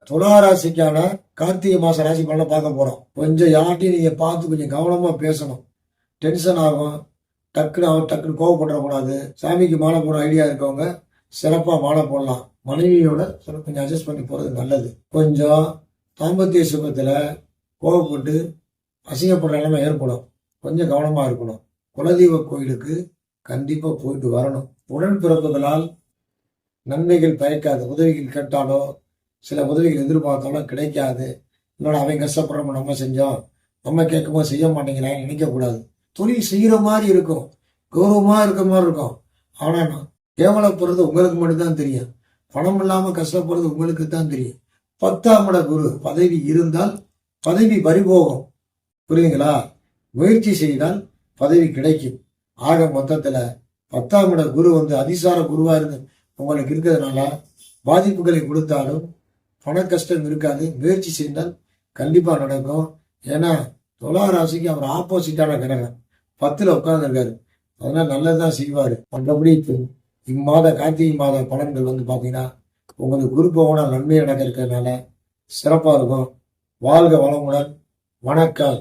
துளாராசிக்கான கார்த்திகை மாச ராசி பலனை பார்க்க போறோம். கொஞ்சம் யார்ட்டையும் நீங்க பார்த்து கொஞ்சம் கவனமா பேசணும். டென்ஷன் ஆகும், டக்குன்னு கோவப்படக்கூடாது. சாமிக்கு மாலை போட ஐடியா இருக்கவங்க சிறப்பா மாலை போடலாம். மனைவியோட கொஞ்சம் அட்ஜஸ்ட் பண்ணி போறது நல்லது. கொஞ்சம் தாம்பத்திய சுகத்துல கோவப்பட்டு அசிங்கப்படுற நிலைமை ஏற்படும். கொஞ்சம் கவனமா இருக்கணும். குலதெய்வ கோயிலுக்கு கண்டிப்பா போயிட்டு வரணும். உடன்பிறப்புகளால் நன்மைகள் பயக்காது. உதவிகள் கேட்டாலோ சில உதவிகள் எதிர்பார்த்தாலோ கிடைக்காது. இன்னொரு அவன் கஷ்டப்படுறோம் நம்ம செஞ்சோம், நம்ம கேட்கும்போது செய்ய மாட்டேங்கிறாங்க நினைக்கக்கூடாது. தொழில் செய்யற மாதிரி இருக்கும், கௌரவமா இருக்க மாதிரி இருக்கும். ஆனா கேவலப்படுறது உங்களுக்கு மட்டும்தான் தெரியும். பணம் இல்லாம கஷ்டப்படுறது உங்களுக்கு தான் தெரியும். 10ஆம் இட குரு பதவி இருந்தால் பதவி பறிபோகும். புரியுதுங்களா? முயற்சி செய்தால் பதவி கிடைக்கும். ஆக மொத்தத்துல 10ஆம் இட குரு அதிசார குருவா இருந்து உங்களுக்கு இருக்கிறதுனால பாதிப்புகளை கொடுத்தாலும் பண கஷ்டம் இருக்காது. முயற்சி செய்தால் கண்டிப்பா நடக்கும். ஏன்னா துளாராசிக்கு அவர் ஆப்போசிட்டான கிரகம் 10ல் உட்கார்ந்துருக்காரு. அதனால நல்லதுதான் செய்வாரு. மற்றபடி இம்மாத கார்த்திகை மாத பலன்கள் பாத்தீங்கன்னா உங்களுக்கு குரு பகவான நன்மை நடக்க இருக்கிறதுனால சிறப்பா இருக்கும். வாழ்க வளமுடன். வணக்கம்.